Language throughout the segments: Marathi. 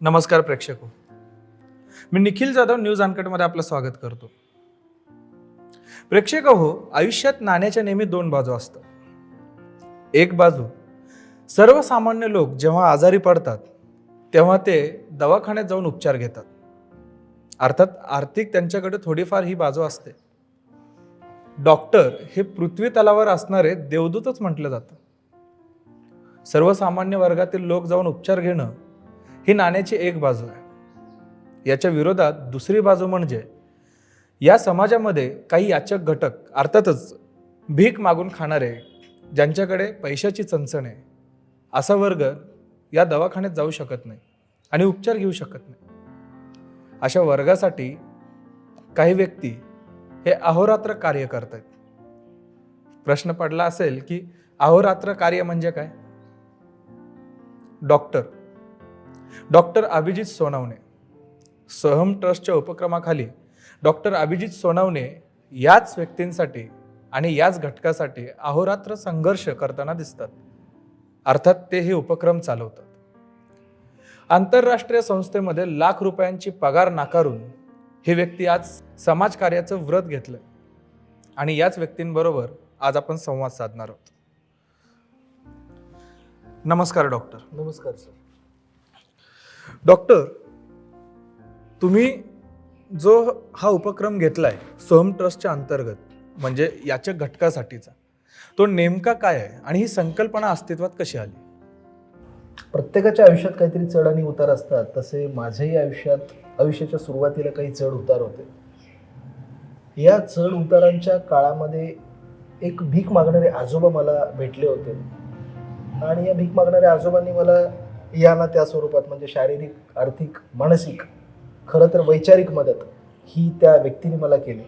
नमस्कार प्रेक्षक हो. मी निखिल जाधव न्यूज अनकटमध्ये आपलं स्वागत करतो. प्रेक्षक हो, आयुष्यात नाण्याच्या नेहमी दोन बाजू असतात. एक बाजू सर्वसामान्य लोक जेव्हा आजारी पडतात तेव्हा ते दवाखान्यात जाऊन उपचार घेतात. अर्थात आर्थिक त्यांच्याकडे थोडीफार ही बाजू असते. डॉक्टर हे पृथ्वी तलावर असणारे देवदूतच म्हटलं जातं. सर्वसामान्य वर्गातील लोक जाऊन उपचार घेणं ही नाण्याची एक बाजू आहे. याच्या विरोधात दुसरी बाजू म्हणजे या समाजामध्ये काही याचक घटक, अर्थातच भीक मागून खाणारे, ज्यांच्याकडे पैशाची चणचण आहे, असा वर्ग या दवाखान्यात जाऊ शकत नाही आणि उपचार घेऊ शकत नाही. अशा वर्गासाठी काही व्यक्ती हे अहोरात्र कार्य करत आहेत. प्रश्न पडला असेल की अहोरात्र कार्य म्हणजे काय? डॉक्टर अभिजित सोनवणे सहम ट्रस्टच्या उपक्रमाखाली डॉक्टर अभिजित सोनवणे याच व्यक्तींसाठी आणि याच घटकासाठी अहोरात्र संघर्ष करताना दिसतात. अर्थात ते हे उपक्रम चालवतात. आंतरराष्ट्रीय संस्थेमध्ये लाख रुपयांची पगार नाकारून हे व्यक्ती आज समाजकार्याचं व्रत घेतलं आणि याच व्यक्तींबरोबर आज आपण संवाद साधणार आहोत. नमस्कार डॉक्टर. नमस्कार सर. डॉक्टर, तुम्ही जो हा उपक्रम घेतलाय सोहम ट्रस्टच्या अंतर्गत, म्हणजे याच्या घटकासाठीचा, तो नेमका काय आहे आणि ही संकल्पना अस्तित्वात कशी आली? प्रत्येकाच्या आयुष्यात काहीतरी चढ आणि उतार असतात. तसे माझ्याही आयुष्याच्या सुरुवातीला काही चढ उतार होते. या चढ उतारांच्या काळामध्ये एक भीक मागणारे आजोबा मला भेटले होते आणि या भीक मागणाऱ्या आजोबांनी मला या ना त्या स्वरूपात, म्हणजे शारीरिक, आर्थिक, मानसिक, खरं तर वैचारिक मदत ही त्या व्यक्तीने मला केली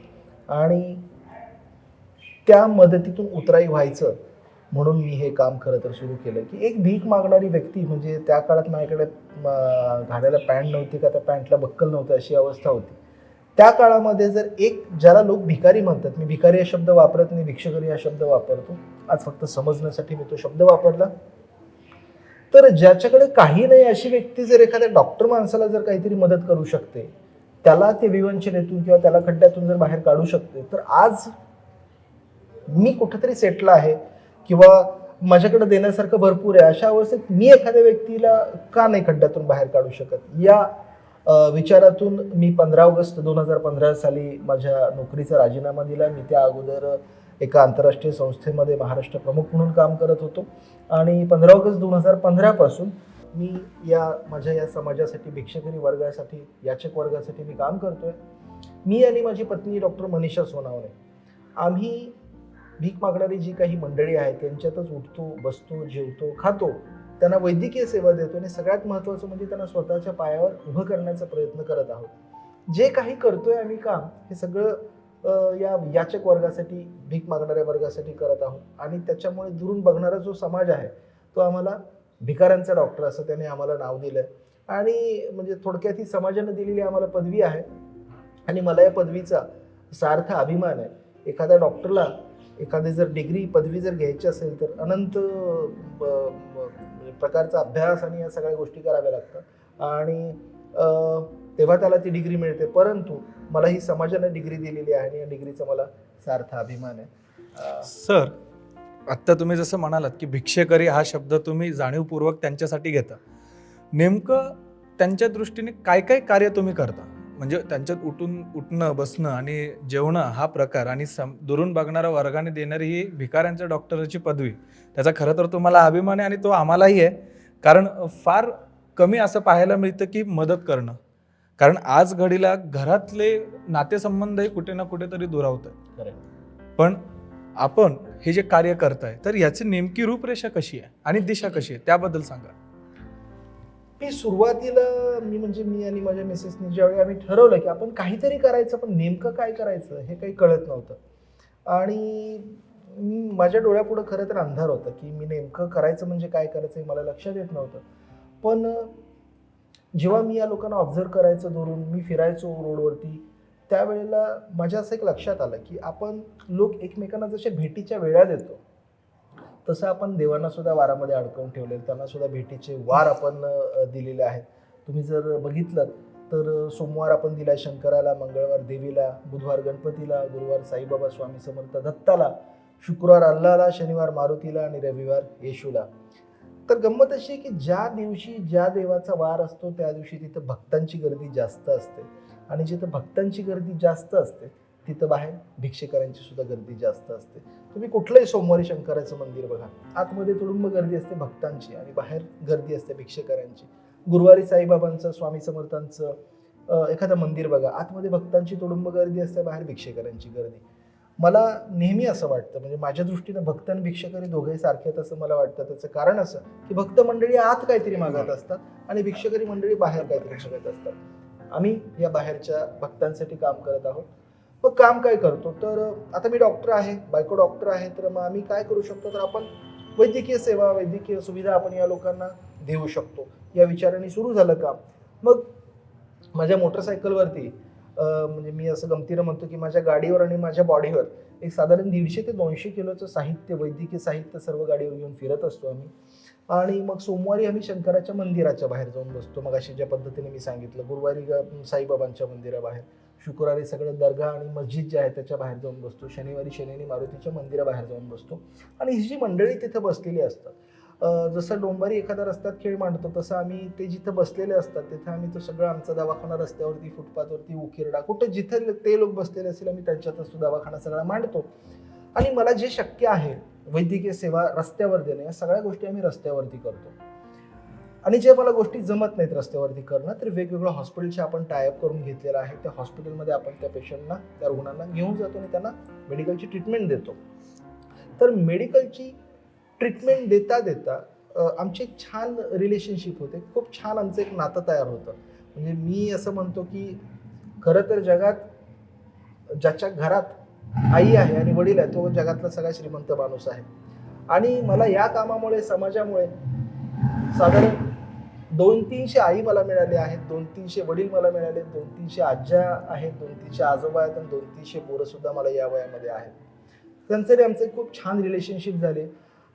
आणि त्या मदतीतून उतराई व्हायचं म्हणून मी हे काम खरं तर सुरू केलं की एक भीक मागणारी व्यक्ती, म्हणजे त्या काळात माझ्याकडे घालायला पॅन्ट नव्हती का त्या पॅन्टला बक्कल नव्हतं, अशी अवस्था होती. त्या काळामध्ये जर एक, ज्याला लोक भिकारी म्हणतात, मी भिकारी हा शब्द वापरत नाही, भिक्षुकरी हा शब्द वापरतो, आज फक्त समजण्यासाठी मी तो शब्द वापरला, तर ज्याच्याकडे काही नाही अशी व्यक्ती जर एखाद्या डॉक्टर माणसाला जर काहीतरी मदत करू शकते, त्याला ते विवंचनेतून किंवा त्याला खड्ड्यातून जर बाहेर काढू शकते, तर आज मी कुठेतरी सेटल आहे किंवा माझ्याकडे देण्यासारखं भरपूर आहे. अशा अवस्थेत मी एखाद्या व्यक्तीला का नाही खड्ड्यातून बाहेर काढू शकत? या विचारातून मी 15 ऑगस्ट 2015 साली माझ्या नोकरीचा राजीनामा दिला. मी त्या अगोदर एका आंतरराष्ट्रीय संस्थेमध्ये महाराष्ट्र प्रमुख म्हणून काम करत होतो आणि 15 ऑगस्ट 2015 पासून मी माझ्या या समाजासाठी, भिक्षकरी वर्गासाठी, याचक वर्गासाठी मी काम करतोय. मी आणि माझी पत्नी डॉक्टर मनीषा सोनवणे, आम्ही भीक मागणारी जी काही मंडळी आहे त्यांच्यातच उठतो, बसतो, जेवतो, खातो, त्यांना वैद्यकीय सेवा देतो आणि सगळ्यात महत्त्वाचं म्हणजे त्यांना स्वतःच्या पायावर उभं करण्याचा प्रयत्न करत आहोत. जे काही करतोय आम्ही काम, हे सगळं या याचक वर्गासाठी, भीक मागणाऱ्या वर्गासाठी करत आहोत आणि त्याच्यामुळे दुरून बघणारा जो समाज आहे तो आम्हाला भिकाऱ्यांचा डॉक्टर असं त्याने आम्हाला नाव दिलं आहे आणि म्हणजे थोडक्यात ही समाजाने दिलेली आम्हाला पदवी आहे आणि मला या पदवीचा सार्थ अभिमान आहे. एखाद्या डॉक्टरला एखादी जर डिग्री, पदवी जर घ्यायची असेल तर अनंत प्रकारचा अभ्यास आणि या सगळ्या गोष्टी कराव्या लागतात आणि तेव्हा त्याला ती डिग्री मिळते. परंतु मला ही समाजाने डिग्री दिलेली आहे आणि या डिग्रीचा मला सार्थ अभिमान आहे. सर, आत्ता तुम्ही जसं म्हणालात की भिक्षेकरी हा शब्द तुम्ही जाणीवपूर्वक त्यांच्यासाठी घेता, नेमकं त्यांच्या दृष्टीने काय काय कार्य तुम्ही करता? म्हणजे त्यांच्यात उठणं, बसणं आणि जेवणं हा प्रकार आणि दुरून बघणाऱ्या वर्गाने देणारी ही भिकाऱ्यांच्या डॉक्टरची पदवी, त्याचा खरं तर तुम्हाला अभिमान आहे आणि तो आम्हालाही आहे. कारण फार कमी असं पाहायला मिळतं की मदत करणं, कारण आज घडीला घरातले नातेसंबंधही कुठे ना कुठेतरी दुरावतात. पण आपण हे जे कार्य करताय, तर याची नेमकी रूपरेषा कशी आहे आणि दिशा कशी आहे त्याबद्दल सांगा. सुरुवातीला मी आणि माझ्या मिसेसनी ज्यावेळी आम्ही ठरवलं की आपण काहीतरी करायचं, पण नेमकं काय करायचं हे काही कळत नव्हतं आणि माझ्या डोळ्यापुढं खरं तर अंधार होता की मी नेमकं करायचं म्हणजे काय करायचं हे मला लक्षात येत नव्हतं. पण जेव्हा मी या लोकांना ऑब्झर्व करायचं, दुरून मी फिरायचो रोडवरती, त्यावेळेला माझ्या असं एक लक्षात आलं की आपण लोक एकमेकांना जशा भेटीच्या वेळा देतो तसं आपण देवांना सुद्धा वारामध्ये अडकवून ठेवले, त्यांना सुद्धा भेटीचे वार आपण दिलेले आहेत. तुम्ही जर बघितलं तर सोमवार आपण दिला शंकराला, मंगळवार देवीला, बुधवार गणपतीला, गुरुवार साईबाबा स्वामी समर्थ दत्ताला, शुक्रवार अल्लाहला, शनिवार मारुतीला आणि रविवार येशूला. तर गंमत अशी आहे की ज्या दिवशी ज्या देवाचा वार असतो त्या दिवशी तिथं भक्तांची गर्दी जास्त असते, आणि जिथं भक्तांची गर्दी जास्त असते तिथं बाहेर भिक्षेकरांची सुद्धा गर्दी जास्त असते. तुम्ही कुठलंही सोमवारी शंकराचं मंदिर बघा, आतमध्ये तुडुंब गर्दी असते भक्तांची आणि बाहेर गर्दी असते भिक्षेकरांची. गुरुवारी साईबाबांचं, स्वामी समर्थांचं एखादं मंदिर बघा, आतमध्ये भक्तांची तुडुंब गर्दी असते, बाहेर भिक्षेकरांची गर्दी. मला नेहमी असं वाटतं, म्हणजे माझ्या दृष्टीनं भक्त आणि भिक्षेकरी दोघेही सारखे आहेत असं मला वाटतं. त्याचं कारण असं की भक्त मंडळी आत काहीतरी मागत असतात आणि भिक्षेकरी मंडळी बाहेर काहीतरी मागत असतात. आम्ही या बाहेरच्या भक्तांसाठी काम करत आहोत. मग काम काय करतो, तर आता मी डॉक्टर आहे, बायको डॉक्टर आहे, तर मग आम्ही काय करू शकतो, तर आपण वैद्यकीय सेवा, वैद्यकीय सुविधा आपण या लोकांना देऊ शकतो, या विचाराने सुरू झालं काम. मग माझ्या मोटरसायकलवरती म्हणजे मी असं गमतीनं म्हणतो की माझ्या गाडीवर आणि माझ्या बॉडीवर एक साधारण 150 ते 200 किलोचं साहित्य, वैद्यकीय साहित्य सर्व गाडीवर घेऊन फिरत असतो आम्ही. आणि मग सोमवारी आम्ही शंकराच्या मंदिराच्या बाहेर जाऊन बसतो, मग अशी ज्या पद्धतीने मी सांगितलं. गुरुवारी साईबाबांच्या मंदिराबाहेर, शुक्रवारी सगळं दर्गा आणि मस्जिद जे आहे त्याच्या बाहेर जाऊन बसतो, शनिवारी शनी मारुतीच्या मंदिराबाहेर जाऊन बसतो. आणि ही जी मंडळी तिथं बसलेली असतात, जसं डोंबारी एखादा रस्त्यात खेळ मांडतो तसं आम्ही ते जिथं बसलेले असतात तिथं आम्ही तो सगळं आमचा दवाखाना रस्त्यावरती, फुटपाथवरती, उकिरडा, कुठं जिथं ते लोक बसलेले असतील आम्ही त्यांच्यातच तो दवाखाना सगळा मांडतो. आणि मला जे शक्य आहे वैद्यकीय सेवा रस्त्यावर देणे, या सगळ्या गोष्टी आम्ही रस्त्यावरती करतो. आणि जे मला गोष्टी जमत नाहीत रस्त्यावरती करणं, तर वेगवेगळ्या हॉस्पिटलचे आपण टायअप करून घेतलेलं आहे. त्या हॉस्पिटलमध्ये आपण त्या पेशंटना, त्या रुग्णांना घेऊन जातो आणि त्यांना मेडिकलची ट्रीटमेंट देतो. तर मेडिकलची ट्रीटमेंट देता देता आमची एक छान रिलेशनशिप होते, खूप छान आमचं एक नातं तयार होतं. म्हणजे मी असं म्हणतो की खरं तर जगात ज्याच्या घरात आई आहे आणि वडील आहे तो जगातला सगळ्यात श्रीमंत माणूस आहे. आणि मला या कामामुळे, समाजामुळे साधारण 200-300 आई मला मिळाले आहेत, 200-300 वडील मला मिळाले, 200-300 आज्या आहेत, 200-300 आजोबा आहेत आणि 200-300 पोरं सुद्धा मला या वयामध्ये आहेत. त्यांचे आमचे खूप छान रिलेशनशिप झाले.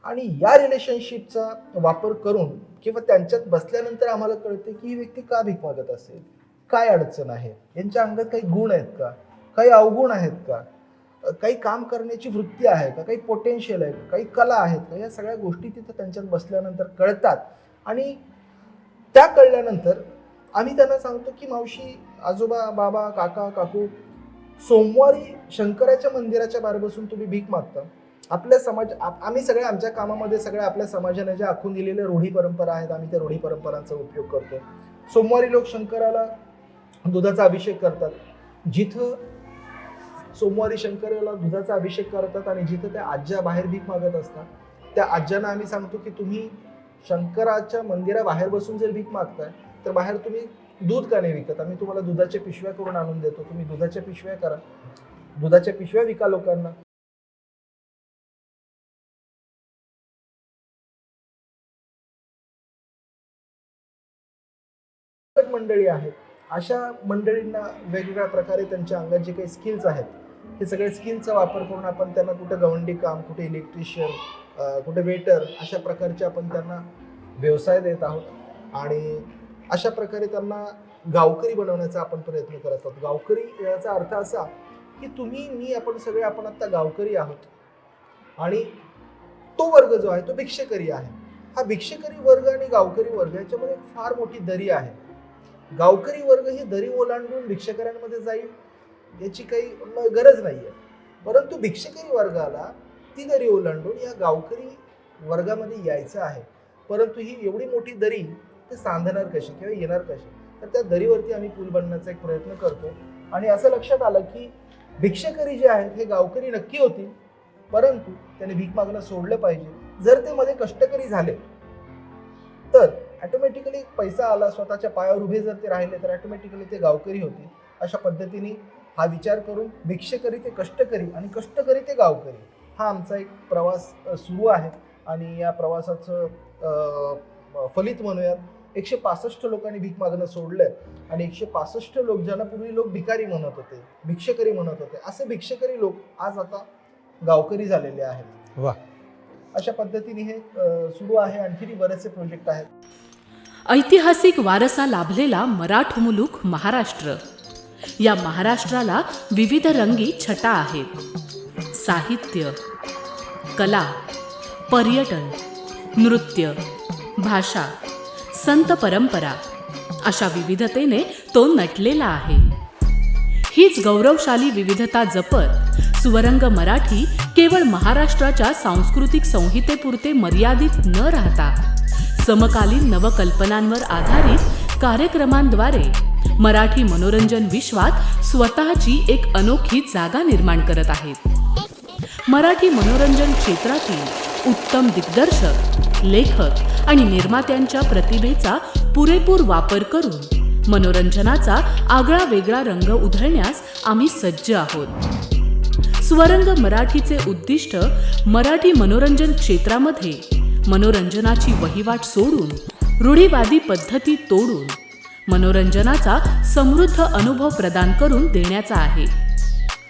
आणि या रिलेशनशिपचा वापर करून किंवा त्यांच्यात बसल्यानंतर आम्हाला कळते की ही व्यक्ती का भीक मागत असेल, काय अडचण आहे, यांच्या अंगात काही गुण आहेत का, काही अवगुण आहेत का, काही काम करण्याची वृत्ती आहे का, काही पोटेन्शियल आहे का, काही कला आहेत का, या सगळ्या गोष्टी तिथं त्यांच्यात बसल्यानंतर कळतात. आणि त्या कळल्यानंतर आम्ही त्यांना सांगतो की मावशी, आजोबा, बाबा, काका, काकू, सोमवारी शंकराच्या मंदिराच्या बाहेर बसून तुम्ही भीक मागता. आपल्या समाज, आम्ही सगळ्या आमच्या कामामध्ये सगळ्या आपल्या समाजाने ज्या आखून दिलेल्या रूढी परंपरा आहेत, आम्ही त्या रूढी परंपरांचा उपयोग करतो. सोमवारी लोक शंकराला दुधाचा अभिषेक करतात. जिथं सोमवारी शंकराला दुधाचा अभिषेक करतात आणि जिथं त्या आज्या बाहेर भीक मागत असतात, त्या आज्यांना आम्ही सांगतो की तुम्ही शंकराच्या मंदिराबाहेर बसून जर भीक मागताय तर बाहेर तुम्ही दूध का नाही विकत, आम्ही तुम्हाला दुधाच्या पिशव्या करून आणून देतो, तुम्ही दुधाच्या पिशव्या करा, दुधाच्या पिशव्या विका लोकांना. मंडळी आहेत, अशा मंडळींना वेगवेगळ्या प्रकारे त्यांच्या अंगात जे काही स्किल्स आहेत, हे सगळे स्किलचा वापर करून आपण त्यांना कुठे गवंडी काम, कुठे इलेक्ट्रिशियन, कुठे वेटर, अशा प्रकारचे आपण त्यांना व्यवसाय देत आहोत. आणि अशा प्रकारे त्यांना गावकरी बनवण्याचा आपण प्रयत्न करत आहोत. गावकरी याचा अर्थ असा की तुम्ही, मी, आपण सगळे आपण आता गावकरी आहोत. आणि तो वर्ग जो आहे तो भिक्षेकरी आहे. हा भिक्षेकरी वर्ग आणि गावकरी वर्ग याच्यामध्ये एक फार मोठी दरी आहे. गावकरी वर्ग ही दरी ओलांडून भिक्षेकऱ्यांमध्ये जाईल याची काही गरज नाहीये, परंतु भिक्षेकरी वर्गाला ती दरी ओलांडून या गावकरी वर्गामध्ये यायचं आहे. परंतु ही एवढी मोठी दरी ते सांधणार कशी किंवा येणार कशी, तर त्या दरीवरती आम्ही पूल बनण्याचा एक प्रयत्न करतो. आणि असं लक्षात आलं की भिक्षेकरी जे आहेत हे गावकरी नक्की होतील, परंतु त्याने भीक मागणं सोडलं पाहिजे. जर ते मध्ये कष्टकरी झाले तर ऑटोमॅटिकली पैसा आला, स्वतःच्या पायावर उभे जर ते राहिले तर ऑटोमॅटिकली ते गावकरी होतील. अशा पद्धतीने हा विचार करून भिक्षेकरी ते कष्टकरी आणि कष्टकरी ते गावकरी, हा आमचा एक प्रवास सुरू आहे. आणि या प्रवासाचं फलित म्हणूयात 165 लोकांनी भीक मागणं सोडलंय. आणि 165 लोक, ज्यांना पूर्वी लोक भिकारी म्हणत होते, भिक्षेकरी म्हणत होते, असे भिक्षेकरी लोक आज आता गावकरी झालेले आहेत. वा, अशा पद्धतीने हे सुरू आहे. आणखी बरेचसे प्रोजेक्ट आहेत. ऐतिहासिक वारसा लाभलेला मराठ मुलूक महाराष्ट्र. या महाराष्ट्राला विविध रंगी छटा आहेत. साहित्य, कला, पर्यटन, नृत्य, भाषा, संत परंपरा अशा विविधतेने तो नटलेला आहे. हीच गौरवशाली विविधता जपत स्वरंग मराठी केवळ महाराष्ट्राच्या सांस्कृतिक संहितेपुरते मर्यादित न राहता समकालीन नवकल्पनांवर आधारित कार्यक्रमांद्वारे मराठी मनोरंजन विश्वात स्वतःची एक अनोखी जागा निर्माण करत आहेत. मराठी मनोरंजन क्षेत्रातील उत्तम दिग्दर्शक, लेखक आणि निर्मात्यांच्या प्रतिभेचा पुरेपूर वापर करून मनोरंजनाचा आगळा वेगळा रंग उधळण्यास आम्ही सज्ज आहोत. स्वरंग मराठीचे उद्दिष्ट मराठी मनोरंजन क्षेत्रामध्ये मनोरंजनाची वहिवाट सोडून, रूढीवादी पद्धती तोडून मनोरंजनाचा समृद्ध अनुभव प्रदान करून देण्याचा आहे.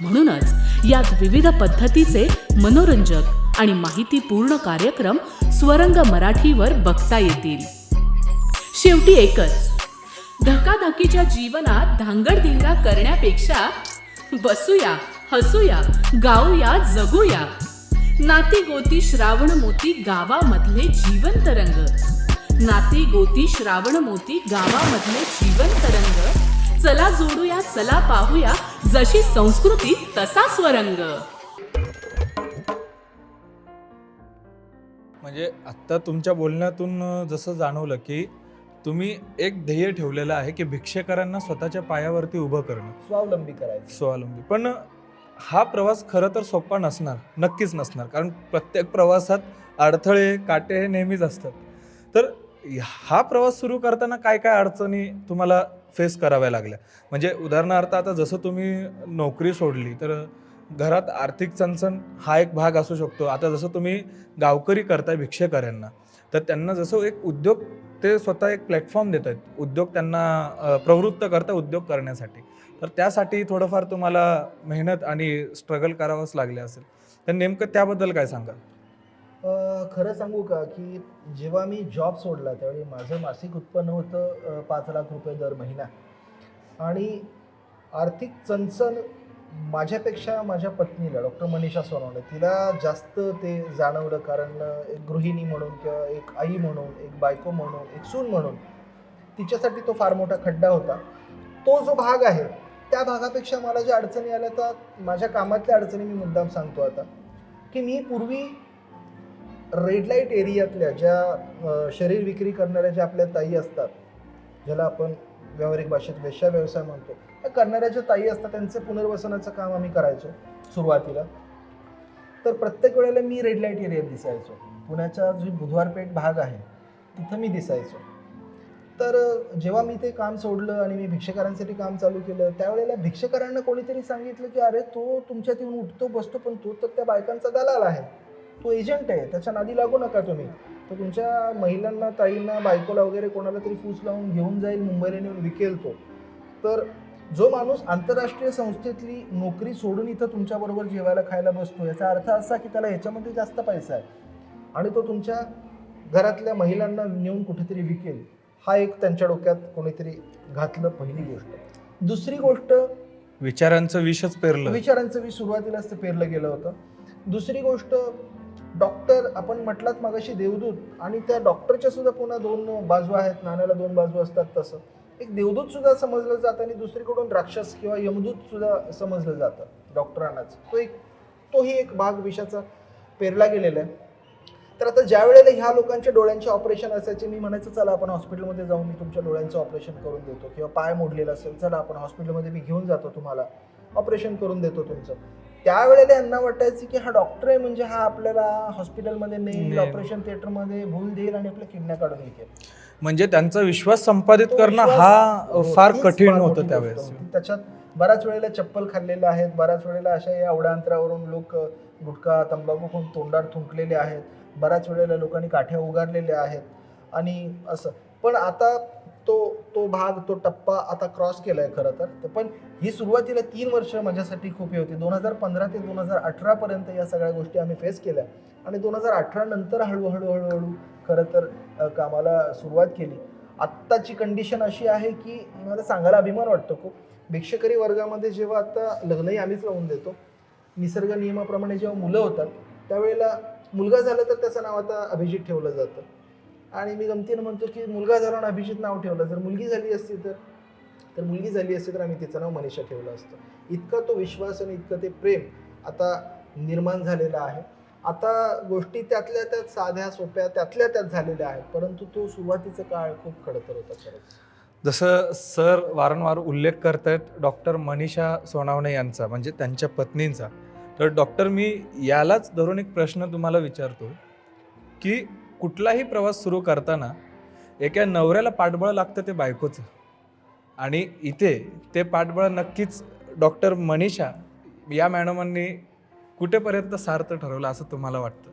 म्हणूनच यात विविध पद्धतीचे मनोरंजक आणि माहितीपूर्ण कार्यक्रम स्वरंग मराठीवर बघता येतील. शेवटी एकच, धकाधकीच्या जीवनात धांगडधिंगा करण्यापेक्षा बसूया, हसूया, गाऊया, जगूया. नाती गोती श्रावण मोती गावामधले जीवंत रंग. नाती गोती श्रावण मोती गावामधले जीवंत रंग. चला जोडूया, चला पाहूया, जशी संस्कृती तसा स्वरंग. म्हणजे आत्ता तुमच्या बोलण्यातून जसं जाणवलं की तुम्ही एक ध्येय ठेवलेलं आहे की भिक्षेकरांना स्वतःच्या पायावरती उभं करणं, स्वावलंबी करायचं. स्वावलंबी. पण हा प्रवास खरं तर सोपा नसणार, नक्कीच नसणार, कारण प्रत्येक प्रवासात अडथळे, काटे हे नेहमीच असतात. तर हा प्रवास सुरू करताना काय काय अडचणी तुम्हाला फेस कराव्या लागल्या? म्हणजे उदाहरणार्थ आता जसं तुम्ही नोकरी सोडली तर घरात आर्थिक चणचण हा एक भाग असू शकतो. आता जसं तुम्ही गावकरी करताय भिक्षेकऱ्यांना, तर त्यांना जसं एक उद्योग, ते स्वतः एक प्लॅटफॉर्म देत आहेत, उद्योग त्यांना प्रवृत्त करता उद्योग करण्यासाठी. तर त्यासाठी थोडंफार तुम्हाला मेहनत आणि स्ट्रगल करावंच लागले असेल. तर नेमकं त्याबद्दल काय सांगाल? खरं सांगू का की जेव्हा मी जॉब सोडला त्यावेळी माझं मासिक उत्पन्न होतं 5 लाख रुपये दर महिना. आणि आर्थिक चणचण माझ्यापेक्षा माझ्या पत्नीला, डॉक्टर मनीषा सोनवणे, तिला जास्त ते जाणवलं. कारण एक गृहिणी म्हणून किंवा एक आई म्हणून, एक बायको म्हणून, एक सून म्हणून तिच्यासाठी तो फार मोठा खड्डा होता. तो जो भाग आहे त्या भागापेक्षा मला ज्या अडचणी आल्या, तर माझ्या कामातल्या अडचणी मी मुद्दाम सांगतो आता, की मी पूर्वी रेड लाईट एरियातल्या ज्या शरीर विक्री करणाऱ्या ज्या आपल्या ताई असतात, ज्याला आपण व्यावहारिक भाषेत वेश्या व्यवसाय म्हणतो, त्या करणाऱ्या ज्या ताई असतात त्यांचं पुनर्वसनाचं काम आम्ही करायचो सुरुवातीला. तर प्रत्येक वेळेला मी रेड लाईट एरियात दिसायचो. पुण्याचा जो बुधवारपेठ भाग आहे तिथं मी दिसायचो. तर जेव्हा मी ते काम सोडलं आणि मी भिक्षेकरांसाठी काम चालू केलं, त्यावेळेला भिक्षेकरांना कोणीतरी सांगितलं की अरे तो तुमच्यात येऊन उठतो बसतो, पण तो तर त्या बायकांचा दलाल आहे, तो एजंट आहे, त्याच्या नादी लागू नका तुम्ही. तो तुमच्या महिलांना, ताईंना, बायकोला वगैरे कोणाला तरी फूस लावून घेऊन जाईल, मुंबईला नेऊन विकेल तो. तर जो माणूस आंतरराष्ट्रीय संस्थेतली नोकरी सोडून इथं तुमच्याबरोबर जेवायला खायला बसतो, याचा अर्थ असा की त्याला ह्याच्यामध्ये जास्त पैसा आहे आणि तो तुमच्या घरातल्या महिलांना नेऊन कुठेतरी विकेल, हा एक त्यांच्या डोक्यात कोणीतरी घातलं, पहिली गोष्ट. दुसरी गोष्ट, विचारांचं विषच पेरलं. विचारांचं विष सुरुवातीलाच ते पेरलं गेलं होतं. दुसरी गोष्ट, डॉक्टर, आपण म्हटलात मागाशी देवदूत, आणि त्या डॉक्टरच्या सुद्धा पुन्हा 2 बाजू आहेत, नाण्याला 2 बाजू असतात. तसं एक देवदूत सुद्धा समजलं जातं आणि दुसरीकडून राक्षस किंवा यमदूत सुद्धा समजलं जातं डॉक्टरांनाच. तोही एक भाग विषाचा पेरला गेलेला आहे. तर आता ज्या वेळेला ह्या लोकांच्या डोळ्यांचे ऑपरेशन असायचे, मी म्हणायचं चला आपण हॉस्पिटलमध्ये जाऊन मी तुमच्या डोळ्यांचं ऑपरेशन करून देतो, किंवा पाय मोडलेला असेल चला आपण हॉस्पिटलमध्ये मी घेऊन जातो, तुम्हाला ऑपरेशन करून देतो तुमचं. त्यावेळेला यांना वाटायचं की हा डॉक्टर आहे म्हणजे हा आपल्याला हॉस्पिटलमध्ये नेईल, ऑपरेशन थिएटरमध्ये भूल देईल आणि आपल्या किडन्या काढून विकेल. म्हणजे त्यांचा विश्वास संपादित करणं हा फार कठीण होतं त्यावेळेस. त्याच्यात बऱ्याच वेळेला चप्पल खाल्लेल्या आहेत, बऱ्याच वेळेला अशा या एवढ्या अंतरावरून लोक गुटखा तंबाखू खाऊन तोंडात थुंकलेले आहेत, बऱ्याच वेळेला लोकांनी काठ्या उगारलेल्या आहेत आणि असं. पण आता तो भाग, तो टप्पा आता क्रॉस केलाय खरं तर. पण ही सुरुवातीला 3 वर्ष माझ्यासाठी खूप हे होती. 2015 ते 2018 पर्यंत या सगळ्या गोष्टी आम्ही फेस केल्या आणि 2018 नंतर हळूहळू खरं तर कामाला सुरुवात केली. आत्ताची कंडिशन अशी आहे की मला सांगायला अभिमान वाटतो खूप. भिक्षकरी वर्गामध्ये जेव्हा आता लग्नही आम्हीच लावून देतो, निसर्ग नियमाप्रमाणे जेव्हा मुलं होतात त्यावेळेला मुलगा झाला तर त्याचं नाव आता अभिजित ठेवलं जातं. आणि मी गमतीनं म्हणतो की मुलगा झाला आणि अभिजित नाव ठेवलं, जर मुलगी झाली असती तर मुलगी झाली असती तर आम्ही तिचं नाव मनीषा ठेवलं असतं. इतका तो विश्वास आणि इतकं ते प्रेम आता निर्माण झालेलं आहे. आता गोष्टी त्यातल्या त्यात साध्या सोप्या त्यातल्या त्यात झालेल्या आहेत, परंतु तो सुरुवातीचा काळ खूप खडतर होता खरंच. जसं सर वारंवार उल्लेख करतायत डॉक्टर मनीषा सोनावणे यांचा, म्हणजे त्यांच्या पत्नींचा. तर डॉक्टर, मी यालाच धरून एक प्रश्न तुम्हाला विचारतो की कुठलाही प्रवास सुरू करताना एका नवऱ्याला पाठबळ लागतं ते बायकोचं, आणि इथे ते पाठबळ नक्कीच डॉक्टर मनीषा या मॅडमांनी कुठेपर्यंत सार्थ ठरवलं असं तुम्हाला वाटतं?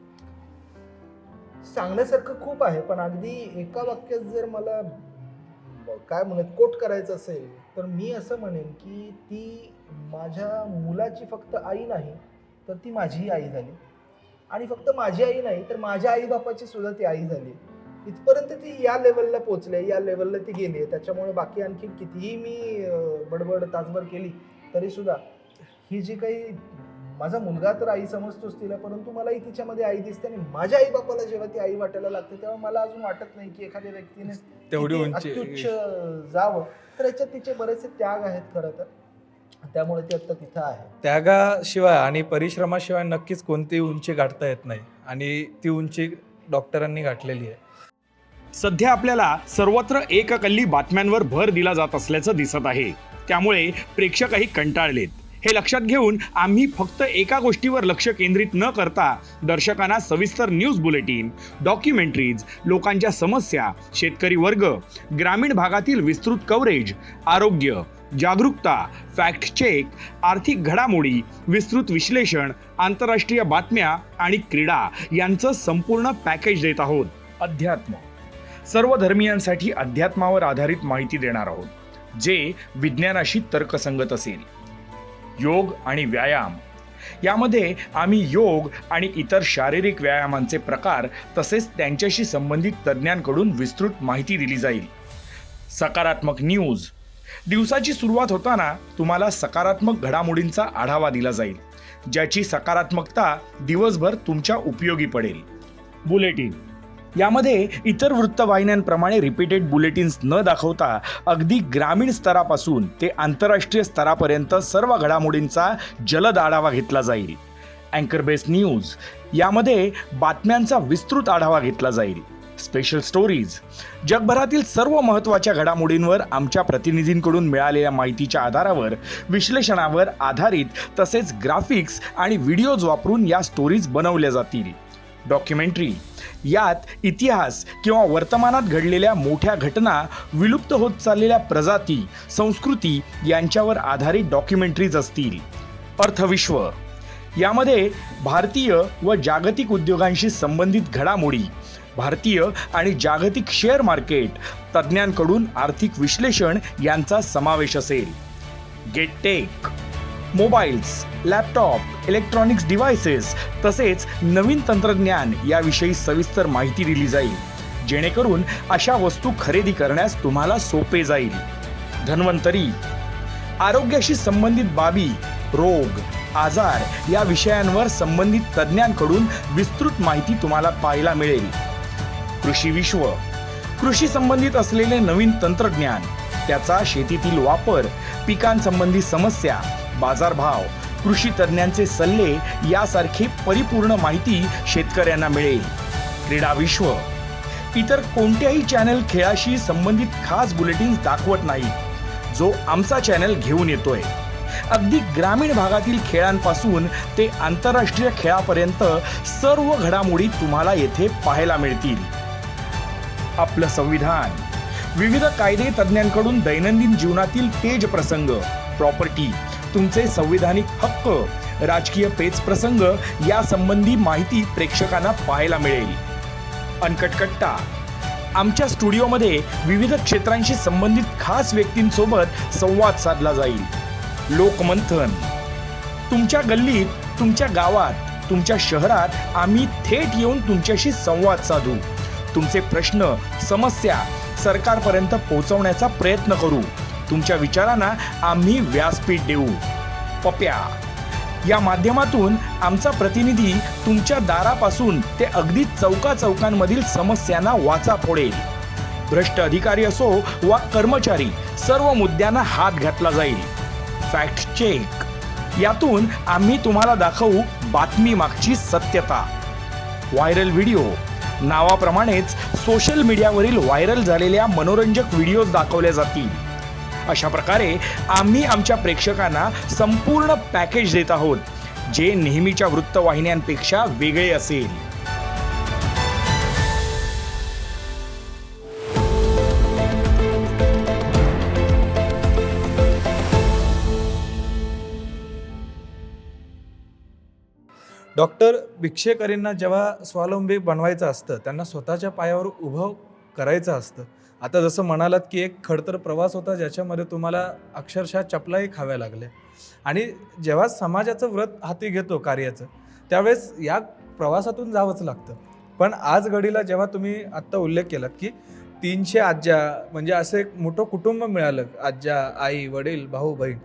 सांगण्यासारखं खूप आहे, पण अगदी एका वाक्यात जर मला काय म्हणत कोट करायचं असेल तर मी असं म्हणेन की ती माझ्या मुलाची फक्त आई नाही तर ती माझीही आई झाली. आणि फक्त माझी आई नाही तर माझ्या आई बापाची सुद्धा ती आई झाली. इथपर्यंत ती या लेवलला पोचले, या लेवलला ती गेली. त्याच्यामुळे बाकी आणखी कितीही मी बडबड तासभर केली तरी सुद्धा ही जी काही, माझा मुलगा तर आई समजतोच तिला, परंतु मलाही तिच्यामध्ये आई दिसते. आणि माझ्या आई बापाला जेव्हा ती आई वाटायला लागते तेव्हा मला अजून वाटत नाही की एखाद्या व्यक्तीने तेवढी किती उंची अत्युच्च जावं. तर याच्यात तिचे बरेचसे त्याग आहेत खरं तर, त्यामुळे ती आता तिथं आहे. त्यागाशिवाय आणि परिश्रमाशिवाय नक्कीच कोणतीही उंची गाठता येत नाही, आणि ती उंची डॉक्टरांनी गाठलेली आहे. सध्या आपल्याला सर्वत्र एककल्ली बातम्यांवर भर दिला जात असल्याचं दिसत आहे. त्यामुळे प्रेक्षकही कंटाळलेत. हे लक्षात घेऊन आम्ही फक्त एका गोष्टीवर लक्ष केंद्रित न करता दर्शकांना सविस्तर न्यूज बुलेटिन, डॉक्युमेंटरीज, लोकांच्या समस्या, शेतकरी वर्ग, ग्रामीण भागातील विस्तृत कव्हरेज, आरोग्य, जागरूकता, फॅक्ट चेक, आर्थिक घडामोडी, विस्तृत विश्लेषण, आंतरराष्ट्रीय बातम्या आणि क्रीडा यांचं संपूर्ण पॅकेज देत आहोत. अध्यात्म, सर्व धर्मियांसाठी अध्यात्मावर आधारित माहिती देणार आहोत, जे विज्ञानाशी तर्कसंगत असेल. योग आणि व्यायाम, यामध्ये आम्ही योग आणि इतर शारीरिक व्यायामांचे प्रकार तसेच त्यांच्याशी संबंधित तज्ज्ञांकडून विस्तृत माहिती दिली जाईल. सकारात्मक न्यूज, दिवसाची सुरुवात होताना तुम्हाला सकारात्मक घडामोडींचा आढावा दिला जाईल, ज्याची सकारात्मकता दिवसभर तुमच्या उपयोगी पडेल. बुलेटिन, यामध्ये इतर वृत्तवाहिन्यांप्रमाणे रिपीटेड बुलेटिन्स न दाखवता अगदी ग्रामीण स्तरापासून ते आंतरराष्ट्रीय स्तरापर्यंत सर्व घडामोडींचा जलद आढावा घेतला जाईल. अँकर बेस्ड न्यूज, यामध्ये बातम्यांचा विस्तृत आढावा घेतला जाईल. स्पेशल स्टोरीज, जगभरातील सर्व महत्त्वाच्या घडामोडींवर आमच्या प्रतिनिधींकडून मिळालेल्या माहितीच्या आधारावर विश्लेषणावर आधारित तसेच ग्राफिक्स आणि व्हिडिओज वापरून या स्टोरीज बनवल्या जातील. डॉक्युमेंटरी, यात इतिहास किंवा वर्तमानात घडलेल्या मोठ्या घटना, विलुप्त होत चाललेल्या प्रजाती, संस्कृती यांच्यावर आधारित डॉक्युमेंटरीज असतील. अर्थविश्व, यामध्ये भारतीय व जागतिक उद्योगांशी संबंधित घडामोडी, भारतीय आणि जागतिक शेअर मार्केट, तज्ज्ञांकडून आर्थिक विश्लेषण यांचा समावेश असेल. गेट टेक, मोबाईल्स, लॅपटॉप, इलेक्ट्रॉनिक्स डिव्हायसेस तसेच नवीन तंत्रज्ञान याविषयी सविस्तर माहिती दिली जाईल, जेणेकरून अशा वस्तू खरेदी करण्यास तुम्हाला सोपे जाईल. धन्वंतरी, आरोग्याशी संबंधित बाबी, रोग, आजार या विषयांवर संबंधित तज्ज्ञांकडून विस्तृत माहिती तुम्हाला पाहायला मिळेल. कृषी विश्व, कृषी संबंधित असलेले नवीन तंत्रज्ञान, त्याचा शेतीतील वापर, पिकांसंबंधी समस्या, बाजारभाव, कृषी तज्ज्ञांचे सल्ले यासारखी परिपूर्ण माहिती शेतकऱ्यांना मिळेल. क्रीडा विश्व, इतर कोणत्याही चॅनल खेळाशी संबंधित खास बुलेटिन्स दाखवत नाही, जो आमचा चॅनल घेऊन येतोय. अगदी ग्रामीण भागातील खेळांपासून ते आंतरराष्ट्रीय खेळापर्यंत सर्व घडामोडी तुम्हाला येथे पाहायला मिळतील. आपलं संविधान, विविध कायदे तज्ज्ञांकडून दैनंदिन जीवनातील तेज प्रसंग, प्रॉपर्टी, तुमचे संविधानिक हक्क, राजकीय पेच प्रसंग यासंबंधी माहिती प्रेक्षकांना पाहायला मिळेल. अनकट कट्टा, आमच्या स्टुडिओमध्ये विविध क्षेत्रांशी संबंधित खास व्यक्तींसोबत संवाद साधला जाईल. लोकमंथन, तुमच्या गल्लीत, तुमच्या गावात, तुमच्या शहरात आम्ही थेट येऊन तुमच्याशी संवाद साधू. तुमचे प्रश्न, समस्या सरकारपर्यंत पोहोचवण्याचा प्रयत्न करू. तुमच्या विचारांना आम्ही व्यासपीठ देऊ. पप्या या माध्यमातून आमचा प्रतिनिधी तुमच्या दारापासून ते अगदी चौकाचौकांमधील समस्यांना वाचा फोडेल. भ्रष्ट अधिकारी असो वा कर्मचारी, सर्व मुद्द्यांना हात घातला जाईल. फॅक्ट चेक यातून आम्ही तुम्हाला दाखवू बातमी मागची सत्यता. व्हायरल व्हिडिओ नावाप्रमाणेच सोशल मीडियावरील व्हायरल झालेल्या मनोरंजक व्हिडिओज दाखवल्या जातील. अशा प्रकारे आम्ही आमच्या प्रेक्षकांना संपूर्ण पॅकेज देत आहोत, जे नेहमीच्या वृत्तवाहिन्यांपेक्षा वेगळे असेल. डॉक्टर, भिक्षेकरींना जेव्हा स्वावलंबी बनवायचं असतं, त्यांना स्वतःच्या पायावर उभं करायचं असतं. आता जसं म्हणालात की एक खडतर प्रवास होता ज्याच्यामध्ये तुम्हाला अक्षरशः चपलाही खाव्या लागल्या, आणि जेव्हा समाजाचं व्रत हाती घेतो कार्याचं, त्यावेळेस या प्रवासातून जावंच लागतं. पण आज घडीला जेव्हा तुम्ही आत्ता उल्लेख केलात की 300 आज्या, म्हणजे असं एक मोठं कुटुंब मिळालं, आज्या, आई, वडील, भाऊ, बहीण,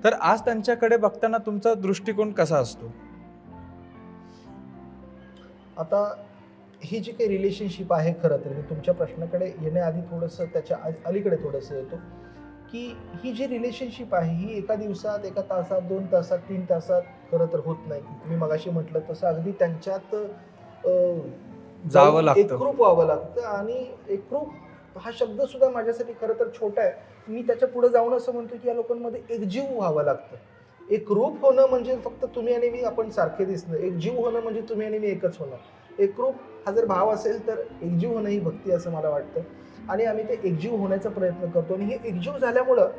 तर आज त्यांच्याकडे बघताना तुमचा दृष्टिकोन कसा असतो? आता ही जी काही रिलेशनशिप आहे, खरं तर मी तुमच्या प्रश्नाकडे येण्याआधी थोडंसं त्याच्या अलीकडे थोडंसं येतो की ही जी रिलेशनशिप आहे ही एका दिवसात, एका तासात, 2 तासात, 3 तासात खरं तर होत नाही. तुम्ही मगाशी म्हटलं तसं अगदी त्यांच्यात जावं लागतं, एकरूप व्हावं लागतं. आणि एकरूप हा शब्द सुद्धा माझ्यासाठी खरं तर छोटा आहे. मी त्याच्या पुढे जाऊन असं म्हणतो की या लोकांमध्ये एकजीव व्हावं लागतं. एकरूप होणं म्हणजे फक्त तुम्ही आणि मी आपण सारखे दिसणं. एकजीव होणं म्हणजे तुम्ही आणि मी एकच होणं. एकरूप हा जर भाव असेल तर एकजीव होणं ही भक्ती असं मला वाटतं. आणि आम्ही ते एकजीव होण्याचा प्रयत्न करतो. आणि हे एकजीव झाल्यामुळं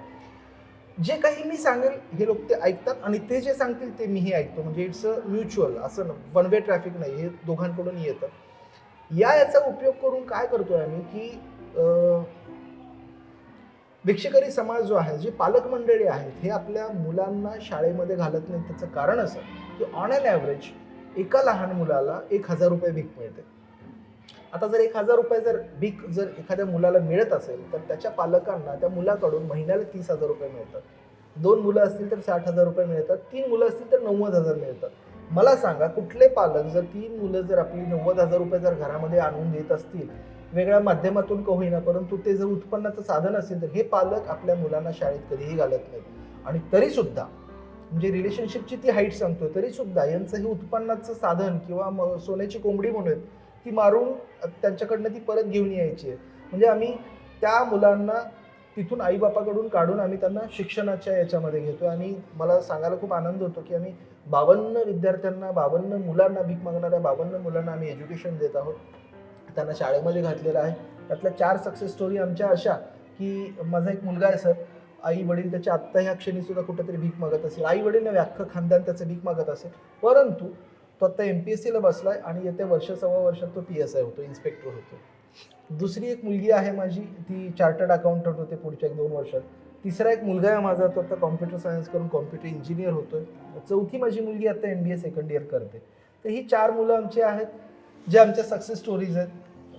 जे काही मी सांगेल हे लोक ते ऐकतात, आणि ते जे सांगतील ते मीही ऐकतो. म्हणजे इट्स अ म्युच्युअल, असं वन वे ट्रॅफिक नाही, हे दोघांकडून येतं. याचा उपयोग करून काय करतोय आम्ही की भिक्षेकरी समाज जो आहे, जे पालक मंडळी आहेत, हे आपल्या मुलांना शाळेमध्ये घालत नाहीत. त्याचं कारण असं की ऑन ॲन ॲव्हरेज एका लहान मुलाला 1,000 रुपये भीक मिळते. आता जर 1,000 रुपये जर भीक जर एखाद्या मुलाला मिळत असेल तर त्याच्या पालकांना त्या मुलाकडून महिन्याला 30,000 रुपये मिळतात. 2 मुलं असतील तर 60,000 रुपये मिळतात. 3 मुलं असतील तर 90,000 मिळतात. मला सांगा, कुठले पालक जर 3 मुलं जर आपली 90,000 रुपये जर घरामध्ये आणून देत असतील, वेगळ्या माध्यमातून का होईना, परंतु ते जर उत्पन्नाचं साधन असेल, तर हे पालक आपल्या मुलांना शाळेत कधीही घालत नाहीत. आणि तरीसुद्धा म्हणजे रिलेशनशिपची ती हाईट सांगतोय, तरीसुद्धा यांचं हे उत्पन्नाचं साधन किंवा सोन्याची कोंबडी म्हणून ती मारून त्यांच्याकडनं ती परत घेऊन यायची आहे. म्हणजे आम्ही त्या मुलांना तिथून आईबापाकडून काढून आम्ही त्यांना शिक्षणाच्या याच्यामध्ये घेतो. आणि मला सांगायला खूप आनंद होतो की आम्ही 52 विद्यार्थ्यांना, 52 मुलांना, भीक मागणाऱ्या 52 मुलांना आम्ही एज्युकेशन देत आहोत. त्यांना शाळेमध्ये घातलेलं आहे. त्यातल्या 4 सक्सेस स्टोरी आमच्या अशा की माझा एक मुलगा आहे सर, आई वडील त्याच्या आत्ता ह्या क्षणी सुद्धा कुठेतरी भीक मागत असेल, आई वडील नव्हे अख्खं खानदान त्याचं भीक मागत असेल, परंतु तो आता MPSCला बसलाय आणि येत्या वर्ष सव्वा वर्षात तो PSI होतो, इन्स्पेक्टर होतो. दुसरी एक मुलगी आहे माझी, ती चार्टर्ड अकाउंटंट होते पुढच्या 1-2 वर्षात. तिसरा एक मुलगा आहे माझा, तो आता कॉम्प्युटर सायन्स करून कॉम्प्युटर इंजिनियर होतोय. चौथी माझी मुलगी आता MBA सेकंड इयर करते. तर ही 4 मुलं आमची आहेत, जे आमच्या सक्सेस स्टोरीज आहेत.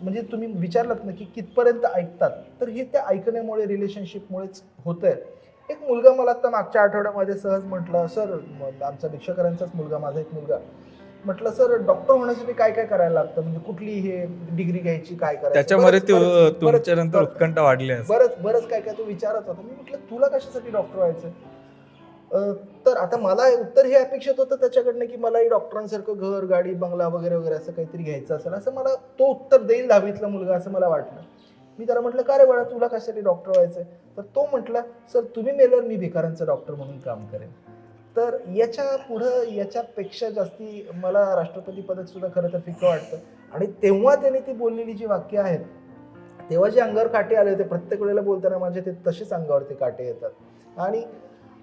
म्हणजे तुम्ही विचारलात ना की कितपर्यंत ऐकतात, तर हे त्या ऐकण्यामुळे, रिलेशनशिपमुळेच होतंय. एक मुलगा मला आता मागच्या आठवड्यामध्ये सहज म्हटलं, सर, आमचा भिक्षेकरांचाच मुलगा, माझा एक मुलगा म्हटलं, सर डॉक्टर होण्यासाठी काय काय करायला लागतं, म्हणजे कुठली हे डिग्री घ्यायची, काय करायचं. त्याच्यामध्ये तुमच्यानंतर उत्कंठा वाढली आहे. बरंच काय काय तो विचारत होता. मी म्हटलं, तुला कशासाठी डॉक्टर व्हायचं? तर आता मला उत्तर हे अपेक्षित होतं त्याच्याकडनं की मलाही डॉक्टरांसारखं घर, गाडी, बंगला वगैरे वगैरे असं काहीतरी घ्यायचं असेल, असं मला तो उत्तर देईल 10वीतला मुलगा, असं मला वाटलं. मी त्याला म्हटलं, का रे बाळा, तुला कशासाठी डॉक्टर व्हायचं? तर तो म्हटला, सर तुम्ही मेल्यावर मी भिकाऱ्यांचं डॉक्टर म्हणून काम करेन. तर याच्या पुढं, याच्यापेक्षा जास्ती मला राष्ट्रपती पदक सुद्धा खरं तर फिक्कं वाटतं. आणि तेव्हा त्याने ती बोललेली जी वाक्य आहेत, तेव्हा जे अंगावर काटे आले होते, प्रत्येक वेळेला बोलताना माझे ते तसेच अंगावरती काटे येतात. आणि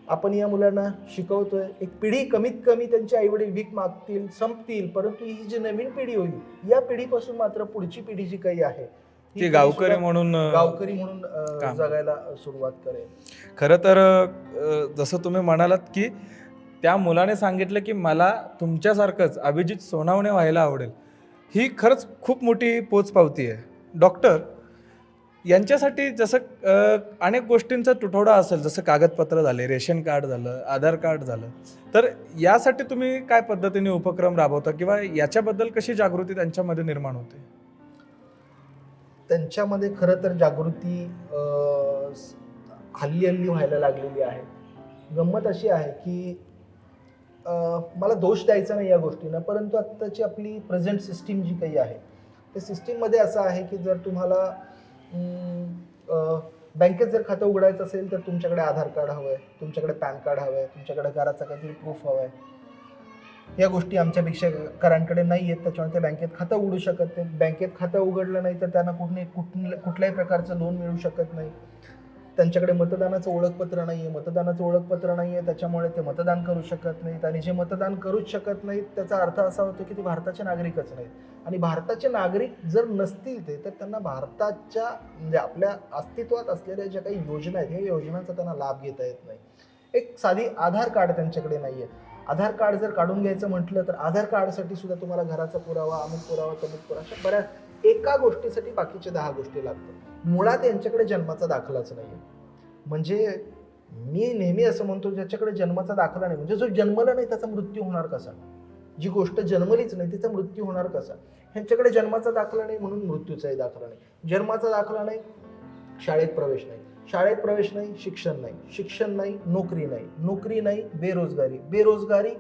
आपण या मुलांना शिकवतोय, एक पिढी कमीत कमी त्यांचे आईवडील भीक मागतील, संपतील, परंतु ही जी नवीन पिढी होईल, या पिढीपासून मात्र पुढची पिढी जी काही आहे ती गावकरी म्हणून जगायला सुरुवात करेल. खरं तर जसं तुम्ही म्हणालात की त्या मुलाने सांगितलं की मला तुमच्यासारखंच अभिजित सोनावणे व्हायला आवडेल, ही खरंच खूप मोठी पोचपावती आहे. डॉक्टर, यांच्यासाठी जसं अनेक गोष्टींचा तुटवडा असेल, जसं कागदपत्र झाले, रेशन कार्ड झालं, आधार कार्ड झालं, तर यासाठी तुम्ही काय पद्धतीने उपक्रम राबवता किंवा याच्याबद्दल कशी जागृती त्यांच्यामध्ये निर्माण होते? त्यांच्यामध्ये खरं तर जागृती हल्ली हल्ली व्हायला लागलेली आहे. गंमत अशी आहे की मला दोष द्यायचा नाही या गोष्टींना, परंतु आत्ताची आपली प्रेझेंट सिस्टीम जी काही आहे त्या सिस्टीममध्ये असं आहे की जर तुम्हाला बँकेत जर खातं उघडायचं असेल तर तुमच्याकडे आधार कार्ड हवं आहे, तुमच्याकडे पॅन कार्ड हवं आहे, तुमच्याकडे घराचा काहीतरी प्रूफ हवं आहे. या गोष्टी आमच्या भिक्षाकरांकडे नाही आहेत, त्याच्यामुळे ते बँकेत खातं उघडू शकत नाही. बँकेत खातं उघडलं नाही तर त्यांना कुठल्याही प्रकारचं लोन मिळू शकत नाही. त्यांच्याकडे मतदानाचं ओळखपत्र नाही आहे, मतदानाचं ओळखपत्र नाही आहे त्याच्यामुळे ते मतदान करू शकत नाहीत. आणि जे मतदान करूच शकत नाहीत त्याचा अर्थ असा होतो की ते भारताचे नागरिकच नाहीत. आणि भारताचे नागरिक जर नसतील ते, तर त्यांना भारताच्या म्हणजे आपल्या अस्तित्वात असलेल्या ज्या काही योजना आहेत, ह्या योजनांचा त्यांना लाभ घेता येत नाही. एक साधी आधार कार्ड त्यांच्याकडे नाही आहे. आधार कार्ड जर काढून घ्यायचं म्हटलं तर आधार कार्डसाठी सुद्धा तुम्हाला घराचा पुरावा, अमुक पुरावा, तमुक पुरावा, अशा बऱ्याच एका गोष्टीसाठी बाकीचे 10 गोष्टी लागतात. मुळात यांच्याकडे जन्माचा दाखलाच नाही आहे. म्हणजे मी नेहमी असं म्हणतो, ज्याच्याकडे जन्माचा दाखला नाही, म्हणजे जो जन्मला नाही त्याचा मृत्यू होणार कसा? जी गोष्ट जन्मलीच नाही तिचा मृत्यू होणार कसा? ह्यांच्याकडे जन्माचा दाखला नाही म्हणून मृत्यूचाही दाखला नाही. जन्माचा दाखला नाही, शाळेत प्रवेश नाही, शाळेत प्रवेश नाही, शिक्षण नाही, शिक्षण नाही, नोकरी नाही, नोकरी नाही, बेरोजगारी, बेरोजगारी,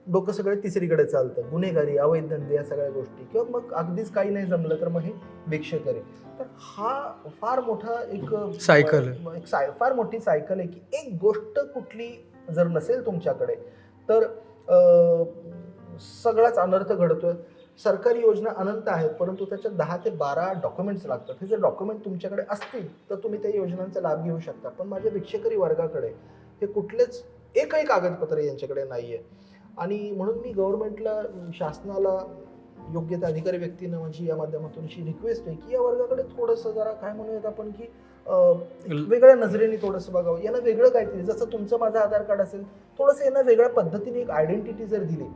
डोकं सगळं तिसरीकडे चालतं, गुन्हेगारी, अवैध धंदे, या सगळ्या गोष्टी, किंवा मग अगदीच काही नाही जमलं तर मग हे भिक्षेकरी. तर हा फार मोठा एक फार मोठी सायकल आहे की एक गोष्ट कुठली जर नसेल तुमच्याकडे तर सगळाच अनर्थ घडतोय. सरकारी योजना अनंत आहेत, परंतु त्याच्यात 10 ते 12 डॉक्युमेंट्स लागतात. हे जर डॉक्युमेंट तुमच्याकडे असतील तर तुम्ही त्या योजनांचा लाभ घेऊ शकता. पण माझ्या भिक्षेकरी वर्गाकडे हे कुठलेच एकही कागदपत्र यांच्याकडे नाही आहे. आणि म्हणून मी गव्हर्नमेंटला, शासनाला, योग्य त्या अधिकारी व्यक्तींना माझी या माध्यमातून अशी रिक्वेस्ट आहे की या वर्गाकडे थोडंसं जरा काय म्हणूयात आपण की वेगळ्या नजरेने थोडंसं बघावं. यांना वेगळं काहीतरी, जसं तुमचं माझं आधार कार्ड असेल, थोडंसं यांना वेगळ्या पद्धतीने एक आयडेंटिटी जर दिली.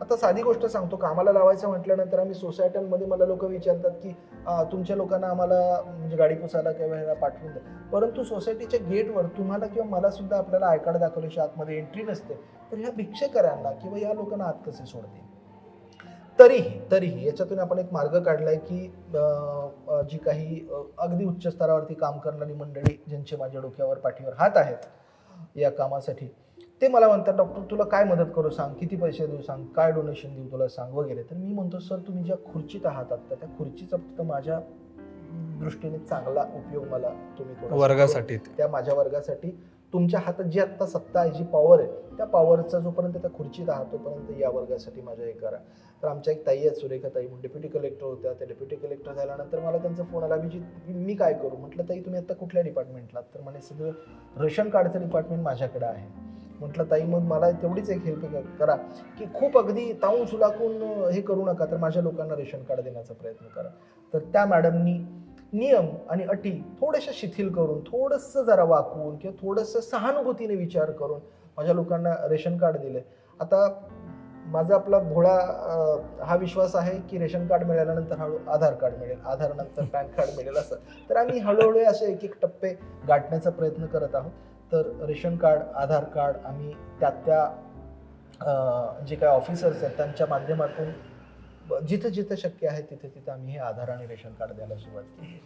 आता साधी गोष्ट सांगतो, कामाला लावायचं म्हटल्यानंतर आम्ही सोसायट्यांमध्ये मला लोक विचारतात की तुमच्या लोकांना आम्हाला म्हणजे गाडी पुसायला किंवा ह्याला पाठवून द्या. परंतु सोसायटीच्या गेटवर तुम्हाला किंवा मला सुद्धा आपल्याला आय कार्ड दाखवल्याशिवाय आतमध्ये एंट्री नसते. तर ह्या भिक्षेकरांना किंवा या लोकांना आत कसे सोडतील? तरीही याच्यातून आपण एक मार्ग काढलाय की जी काही अगदी उच्च स्तरावरती काम करणारी मंडळी, ज्यांचे माझ्या डोक्यावर, पाठीवर हात आहेत या कामासाठी, ते मला म्हणतात, डॉक्टर तुला काय मदत करू सांग, किती पैसे देऊ सांग, काय डोनेशन देऊ तुला सांग वगैरे. तर मी म्हणतो, सर तुम्ही ज्या खुर्चीत आहात आता, त्या खुर्चीचा फक्त माझ्या दृष्टीने चांगला उपयोग मला तुम्ही वर्गासाठी, त्या माझ्या वर्गासाठी तुमच्या हातात जी आत्ता सत्ता आहे, जी पॉवर आहे, त्या पॉवरचा जोपर्यंत त्या खुर्चीत आहात तोपर्यंत या वर्गासाठी माझ्या हे करा. तर आमच्या एक ताई आहेत, सुरेखा ताई, डेप्युटी कलेक्टर होत्या. त्या डेप्युटी कलेक्टर झाल्यानंतर मला त्यांचा फोन आला, मी काय करू? म्हटलं ताई तुम्ही आता कुठल्या डिपार्टमेंटला? तर म्हणे सगळं रेशन कार्डचं डिपार्टमेंट माझ्याकडे आहे. म्हटलं ताई मग मला तेवढीच एक हेल्प करा की खूप अगदी ताऊन सुलाकून हे करू नका, तर माझ्या लोकांना रेशन कार्ड देण्याचा प्रयत्न करा. तर त्या मॅडमनी नियम आणि अटी थोड्याशा शिथिल करून, थोडंसं जरा वाकवून किंवा थोडंसं सहानुभूतीने विचार करून माझ्या लोकांना रेशन कार्ड दिले. आता माझा आपला भोळा हा विश्वास आहे की रेशन कार्ड मिळाल्यानंतर आधार कार्ड मिळेल, आधार नंतर पॅन कार्ड मिळेल असं. तर आम्ही हळूहळू असे एक एक टप्पे गाठण्याचा प्रयत्न करत आहोत. तर रेशन कार्ड, आधार कार्ड आम्ही त्या जे काही ऑफिसर्स आहेत त्यांच्या माध्यमातून जिथं जिथं शक्य आहे तिथे तिथे आम्ही हे आधार आणि रेशन कार्ड द्यायला सुरुवात केली.